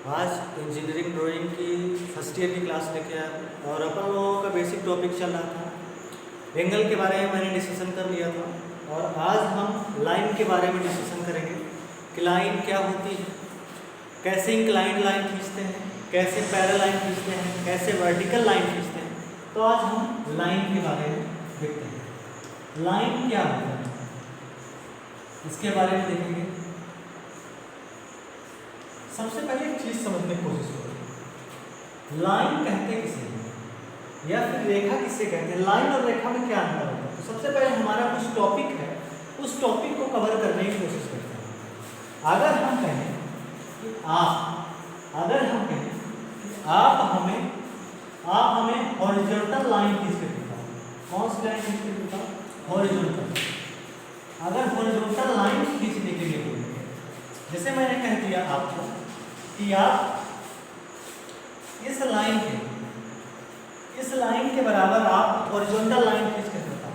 आज engineering drawing की first year की क्लास लेके आया और अपन लोगों का बेसिक टॉपिक चल रहा था। एंगल के बारे में मैंने डिस्कशन कर लिया था और आज हम लाइन के बारे में डिस्कशन करेंगे कि लाइन क्या होती है, कैसे इंक्लाइंड लाइन खींचते हैं, कैसे पैरेलल लाइन खींचते हैं, कैसे वर्टिकल लाइन खींचते हैं। तो आज हम लाइन के बारे में देखते हैं। लाइन क्या होता है इसके बारे में देखेंगे। सबसे पहले एक चीज समझने की कोशिश करो, लाइन कहते किसे हैं या फिर रेखा किसे कहते हैं, लाइन और रेखा में क्या अंतर होता है। तो सबसे पहले हमारा कुछ टॉपिक है, उस टॉपिक को कवर करने की कोशिश करते हैं। अगर हम कहें कि आप हमें हॉरिजॉन्टल लाइन खींच के दिखाओ, कौन सी लाइन खींच के दिखाओ? हॉरिजॉन्टल। अगर हॉरिजॉन्टल लाइन खींचने के लिए बोलेंगे, जैसे मैंने कह दिया आपको कि आप इस लाइन के बराबर आप हॉरिजॉन्टल लाइन खींच के बताओ।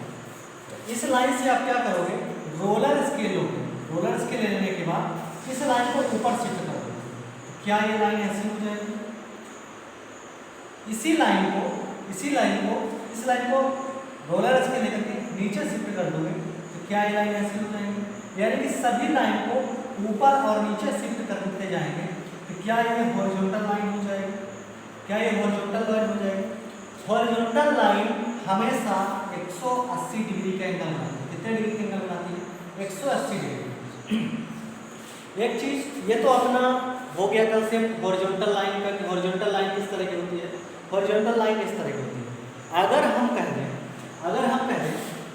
इस लाइन से आप क्या करोगे? रोलर स्केल लोगे। रोलर स्केल लेने के बाद इस लाइन को ऊपर शिफ्ट करोगे। क्या ये लाइन ऐसी हो जाएगी? इस लाइन को रोलर स्केल लेकर के नीचे शिफ्ट कर दोगे तो क्या ये लाइन ऐसी हो जाएगी? यानी कि सभी लाइन को ऊपर और नीचे शिफ्ट करते जाएंगे तो क्या ये हॉरिजॉन्टल लाइन हो जाएगी? क्या ये हॉरिजॉन्टल लाइन हो जाएगी? हॉरिजॉन्टल लाइन हमेशा 180 डिग्री का एंगल बनाती है। कितने डिग्री का एंगल बनाती है? 180 डिग्री। एक चीज ये तो अपना हो गया कंसेप्ट हॉरिजॉन्टल लाइन का कि हॉरिजॉन्टल लाइन किस तरह की होती है, हॉरिजॉन्टल लाइन इस तरह की होती है। अगर हम कह दें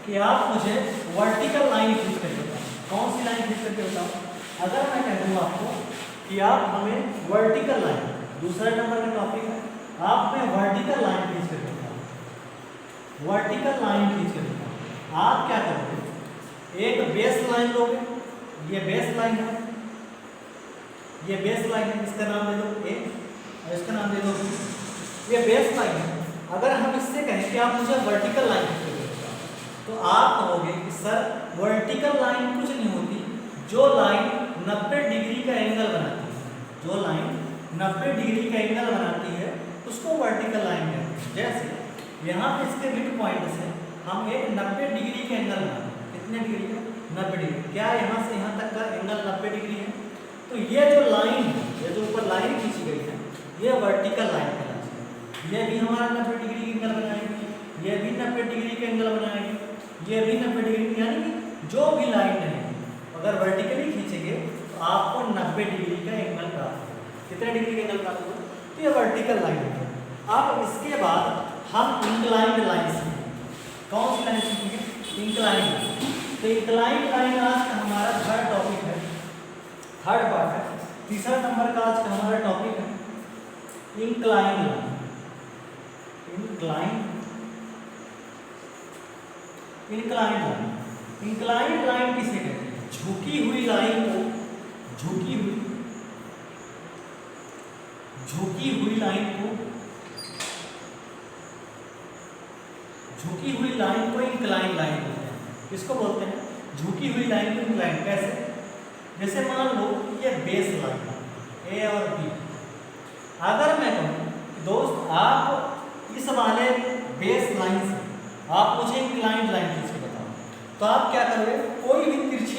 कि आप मुझे वर्टिकल लाइन खींच कर बताओ, कौन सी लाइन खींच करके बताओ? अगर मैं कह दूँ आपको कि आप हमें वर्टिकल लाइन, दूसरा नंबर का टॉपिक है, आप में वर्टिकल लाइन खींच कर बताओ। वर्टिकल लाइन खींच कर बताओ। आप क्या करोगे? एक बेस लाइन लोगे, ये बेस लाइन है, इसका नाम दे दो ए और इसका नाम दे दो बी। ये बेस लाइन है। अगर हम इससे कहें कि आप मुझे वर्टिकल लाइन खींच कर बताओ तो आप कहोगे कि सर वर्टिकल लाइन कुछ नहीं होती, जो लाइन 90 डिग्री का एंगल बनाती है, जो लाइन 90 डिग्री का एंगल बनाती है उसको वर्टिकल लाइन कहते हैं। जैसे यहाँ पे इसके मिड पॉइंट से हम एक 90 डिग्री का एंगल बनाते हैं। कितने डिग्री का? 90 डिग्री। क्या यहाँ से यहाँ तक का एंगल 90 डिग्री है? तो ये जो लाइन है, ये जो ऊपर लाइन खींची गई है, ये वर्टिकल लाइन कहलाती है। ये भी हमारा 90 डिग्री का एंगल बनाएगी, ये भी 90 डिग्री का एंगल बनाएगी, ये भी 90 डिग्री। यानी कि जो भी लाइन है अगर वर्टिकली खींचेंगे तो आपको 90 डिग्री का एंगल प्राप्त होगा। कितने डिग्री का एंगल प्राप्त होगा? तो ये वर्टिकल लाइन है। अब इसके बाद हम इंक्लाइंड लाइन सीखेंगे। कौन सी लाइन सीखेंगे? इंक्लाइंड। तो इंक्लाइंड लाइन आज का हमारा थर्ड टॉपिक है, थर्ड पार्ट है। तीसरा नंबर का आज का हमारा टॉपिक है इंक्लाइंड लाइन। इंक्लाइंड लाइन किसे कहते हैं? झुकी हुई लाइन को, झुकी हुई लाइन को इंक्लाइंड लाइन बोलते हैं। किसको बोलते हैं? झुकी हुई लाइन को इंक्लाइंड। कैसे? जैसे मान लो ये बेस लाइन है, ए और बी। अगर मैं कहूँ दोस्त आप इस वाले बेस लाइन से आप मुझे इंक्लाइंड लाइन खींच के बताओ, तो आप क्या करोगे? कोई भी तिरछी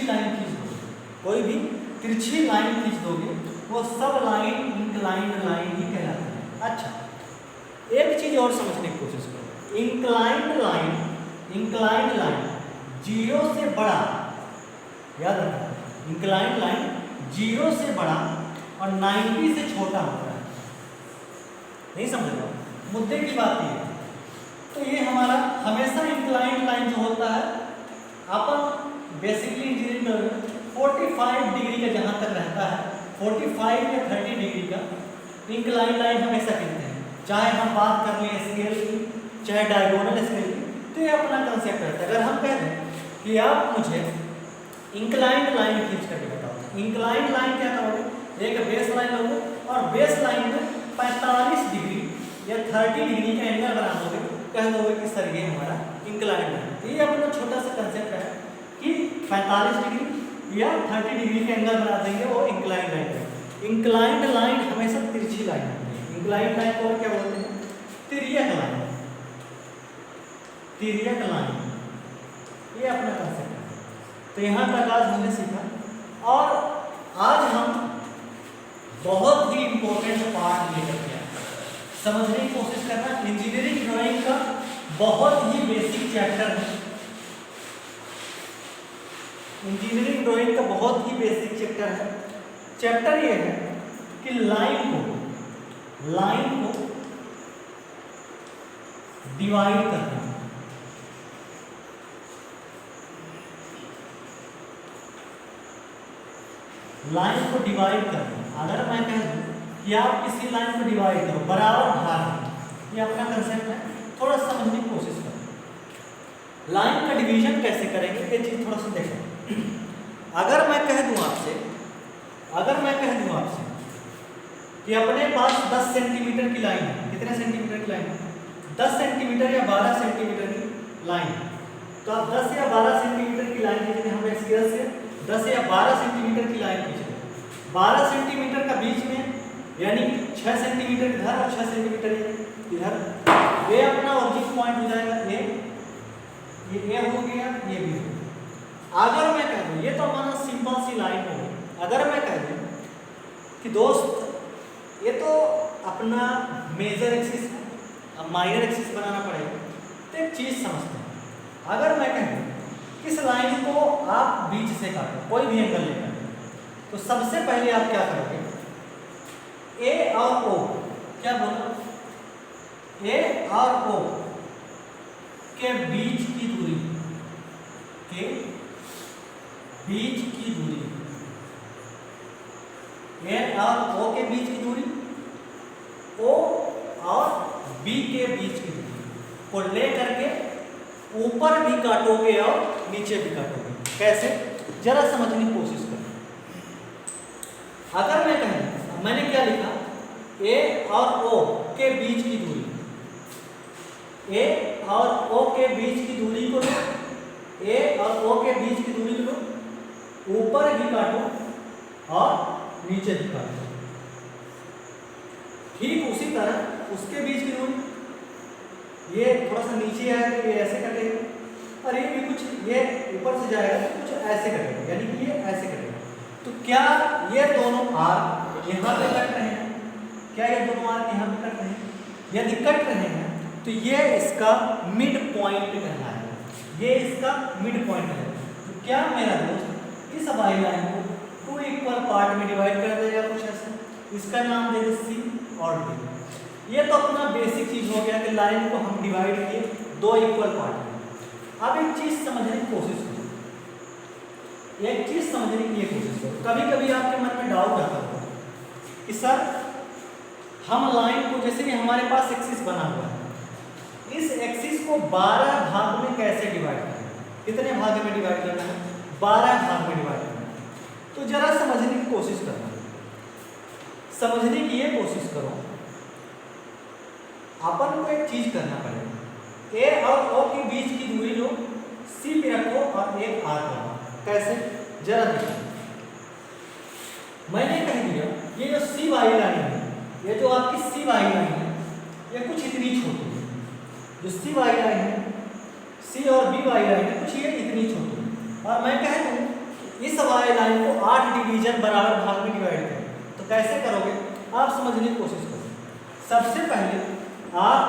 लाइन खींच दोगे, वो सब लाइन इंक्लाइंड लाइन ही कहलाती है। अच्छा, एक चीज और समझने की कोशिश करो। इंक्लाइंड लाइन 0 से बड़ा, याद रखना, इंक्लाइंड लाइन 0 से बड़ा और 90 से छोटा होता है। नहीं समझ रहे? मुद्दे की बात ये है। तो ये हमारा हमेशा इंक्लाइंड लाइन जो होता है, अपन बेसिकली इंजीनियरिंग में 45 डिग्री का जहाँ तक रहता है, 45 या 30 डिग्री का इंक्लाइंड लाइन हमेशा कहते हैं। चाहे हम बात कर लें स्केल की, चाहे डायगोनल स्केल की, तो ये अपना कंसेप्ट रहता है। अगर हम कह दें कि आप मुझे इंक्लाइंड लाइन खींच करके बताओ, इंक्लाइंड लाइन क्या करोगे? एक बेस लाइन लोगे और बेस लाइन में 45 डिग्री या 30 डिग्री का एंगल बना दोगे, कह दोगे कि सर ये हमारा इंक्लाइंड लाइन। तो ये अपना छोटा सा कंसेप्ट है कि 45 डिग्री या 30 डिग्री का एंगल बना देंगे, वो इंक्लाइंड लाइन है। इंक्लाइंड लाइन हमेशा लाइन होती है। इंक्लाइंड लाइन को क्या बोलते हैं? तिर्यक लाइन। तिर्यक लाइन, ये अपना कंसेप्ट है। तो यहाँ तक आज हमने सीखा और आज हम बहुत ही इंपॉर्टेंट पार्ट लेकर के आए, समझने की कोशिश करना। इंजीनियरिंग ड्राइंग का बहुत ही बेसिक चैप्टर है। इंजीनियरिंग ड्राइंग का बहुत ही बेसिक चैप्टर है। चैप्टर ये है कि लाइन को डिवाइड करना। लाइन को डिवाइड करना। अगर मैं कह दूं कि आप किसी लाइन को डिवाइड करो, बराबर भाग, ये अपना कंसेप्ट है, थोड़ा समझने की कोशिश करो। लाइन का डिवीजन कैसे करेंगे ये चीज थोड़ा सा देखो। अगर मैं कह दूं आपसे कि अपने पास 10 सेंटीमीटर की लाइन है, कितने सेंटीमीटर की लाइन है? 10 सेंटीमीटर या 12 सेंटीमीटर की लाइन। तो आप 10 या 12 सेंटीमीटर की लाइन खींचते हैं, हम एक्सपीरियंस से 10 या 12 सेंटीमीटर की लाइन खींचते हैं। 12 सेंटीमीटर का बीच में यानी 6 सेंटीमीटर इधर और 6 सेंटीमीटर इधर, ये अपना ओरिजिन पॉइंट हो जाएगा। ये हो गया, ये भी हो गया। अगर मैं कह दूं, ये तो हमारा सिंपल सी लाइन हो गई। अगर मैं कह दूं कि दोस्त ये तो अपना मेजर एक्सिस है, अब माइनर एक्सिस बनाना पड़ेगा, तो एक चीज समझते हैं। अगर मैं कह दूं इस लाइन को आप बीच से काटो, कोई भी एंगल लेकर, तो सबसे पहले आप क्या करोगे? ए और ओ, क्या बोला? ए और ओ के बीच की दूरी, ए और ओ के बीच की दूरी, ओ और बी के बीच की दूरी को ले करके ऊपर भी काटोगे और नीचे भी काटोगे। कैसे? जरा समझने की कोशिश करो। अगर मैं कहूं, मैंने क्या लिखा? ए और ओ के बीच की दूरी, ए और ओ के बीच की दूरी को लो, ए और ओ के बीच की दूरी को लो, ऊपर भी काटो और नीचे भी काटो। ठीक उसी तरह उसके बीच की दूरी, ये थोड़ा सा नीचे आएगा, ये ऐसे कटेगा, और ये भी कुछ, ये ऊपर से जाएगा तो कुछ ऐसे कटेगा, यानी कि ये ऐसे कटेगा। तो क्या ये दोनों आर्क यहाँ पे कट रहे हैं? क्या ये दोनों आर्क यहाँ पे कट रहे हैं? यदि कट रहे हैं तो ये इसका मिड पॉइंट कहलाएगा, ये इसका मिड पॉइंट है। तो क्या मेरा दोस्त इस वाई लाइन को 2 इक्वल पार्ट में डिवाइड कर देगा कुछ ऐसा, इसका नाम दे दे सी और डी। ये तो अपना बेसिक चीज हो गया कि लाइन को हम डिवाइड किए 2 इक्वल पार्ट में। अब एक चीज समझने की कोशिश करो, कभी कभी आपके मन में डाउट आता होगा कि सर हम लाइन को, जैसे कि हमारे पास एक्सिस बना हुआ है, इस एक्सिस को 12 भाग में कैसे डिवाइड करें? कितने भाग में डिवाइड करना है? 12 भाग में डिवाइड करना है। तो जरा समझने की कोशिश करना, समझने की ये कोशिश करो। अपन को एक चीज करना पड़ेगा, ए और ओ के बीच की दूरी लो, सी पे रखो और एक आर बनाओ। कैसे? जरा देखो, मैंने कह दिया ये जो सी वाई लाइन है, ये जो आपकी सी वाई लाइन है, ये कुछ इतनी छोटी है। जो सी वाई लाइन है, सी और बी वाई लाइन है, कुछ ये इतनी छोटी है। और मैं कह दूं इस वाई लाइन को 8 डिवीजन बराबर भाग में डिवाइड करें, तो कैसे करोगे? आप समझने की कोशिश करो। सबसे पहले आप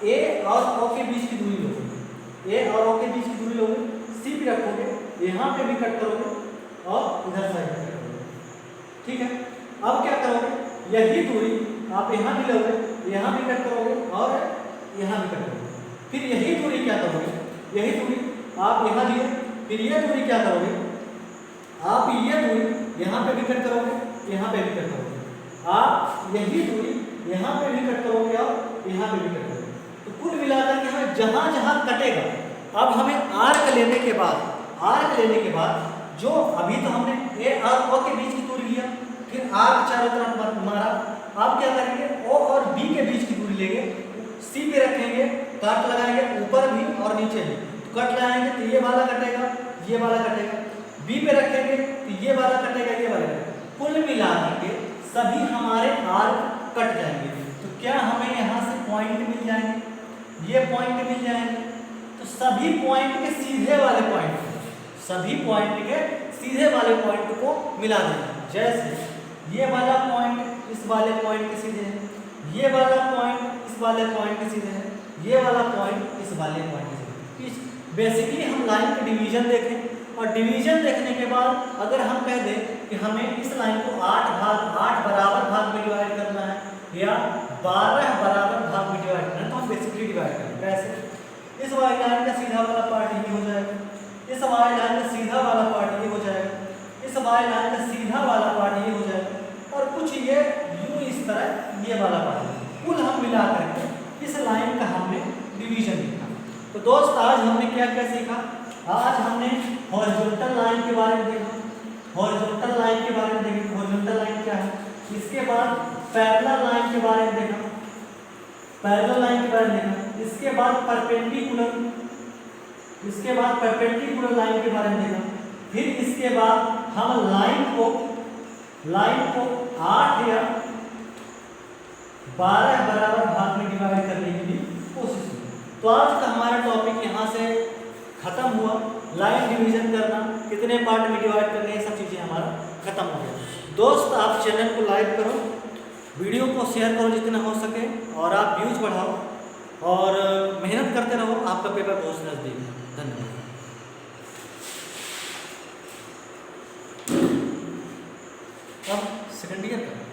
ए और ओ के बीच की दूरी लोगे, ए और ओ के बीच की दूरी लोगे, सी भी रखोगे, यहाँ पे भी कट करोगे और इधर साइड पे कट करोगे। ठीक है, अब क्या करोगे? यही दूरी आप यहाँ भी लोगे, यहाँ भी कट करोगे और यहाँ भी कट करोगे। फिर यही दूरी क्या करोगे? यही दूरी आप यहाँ लिए, फिर ये दूरी क्या करोगे? आप ये दूरी यहाँ पे भी कट करोगे, यहाँ पे भी कट करोगे। आप यही दूरी यहाँ पे भी कट करोगे और यहाँ पे भी कट करोगे। तो कुल मिलाकर के हमें जहाँ जहाँ कटेगा, अब हमें आर्क लेने के बाद जो अभी तो हमने ए और ओ के बीच की दूरी लिया, फिर आर्क चारों तरफ मारा। आप क्या करेंगे? ओ और बी के बीच की दूरी लेंगे, सी पे रखेंगे, कट लगाएंगे ऊपर भी और नीचे भी। तो कट लगाएंगे तो ये वाला कटेगा, ये वाला कटेगा। बी पे रखेंगे तो ये वाला कटेगा, ये वाला कटेगा। कुल मिलाकर के सभी हमारे आर्क कट जाएंगे। तो क्या हमें यहाँ से पॉइंट मिल जाएंगे, ये पॉइंट मिल जाएंगे। तो सभी पॉइंट के सीधे वाले पॉइंट, सभी पॉइंट के सीधे वाले पॉइंट को मिला देंगे। जैसे ये वाला पॉइंट इस वाले पॉइंट के सीधे है, ये वाला पॉइंट इस वाले पॉइंट के सीधे है, ये वाला पॉइंट इस वाले पॉइंट के सीधे। बेसिकली हम लाइन के डिवीजन देखें, और डिवीजन देखने के बाद अगर हम कह दें कि हमें इस लाइन को 8 बराबर भाग में डिवाइड करना है या 12 बराबर भाग में डिवाइड करना है, तो हम बेसिकली डिवाइड करें। कैसे? इस वाली लाइन का सीधा वाला पार्ट ये हो जाएगा, इस वाली लाइन का सीधा वाला पार्ट ये हो जाएगा, इस वाली लाइन का सीधा वाला पार्ट ये हो जाएगा, और कुछ ये यूं इस तरह ये वाला पार्ट। कुल हम मिला करके इस लाइन का हमने डिवीजन लिखा। तो दोस्त आज हमने क्या क्या सीखा? आज हमने हॉरिजॉन्टल लाइन के बारे में देखा, हॉरिजॉन्टल लाइन के बारे में देखा, हॉरिजॉन्टल लाइन क्या है। इसके बाद पैरेलल लाइन के बारे में देखा, पैरेलल लाइन के बारे में देखा। इसके बाद परपेंडिकुलर, इसके बाद परपेंडिकुलर लाइन के बारे में देखा। फिर इसके बाद हम लाइन को 8 या 12 बराबर भाग में डिवाइड करने की भी कोशिश की। तो आज का हमारा टॉपिक यहाँ से खत्म हुआ। लाइन डिवीजन करना, कितने पार्ट में डिवाइड करने, ये सब चीज़ें हमारा खत्म हो गया। दोस्त आप चैनल को लाइक करो, वीडियो को शेयर करो जितना हो सके, और आप व्यूज बढ़ाओ और मेहनत करते रहो, आपका पेपर बहुत नज़दीक है। धन्यवाद। अब सेकंड ईयर का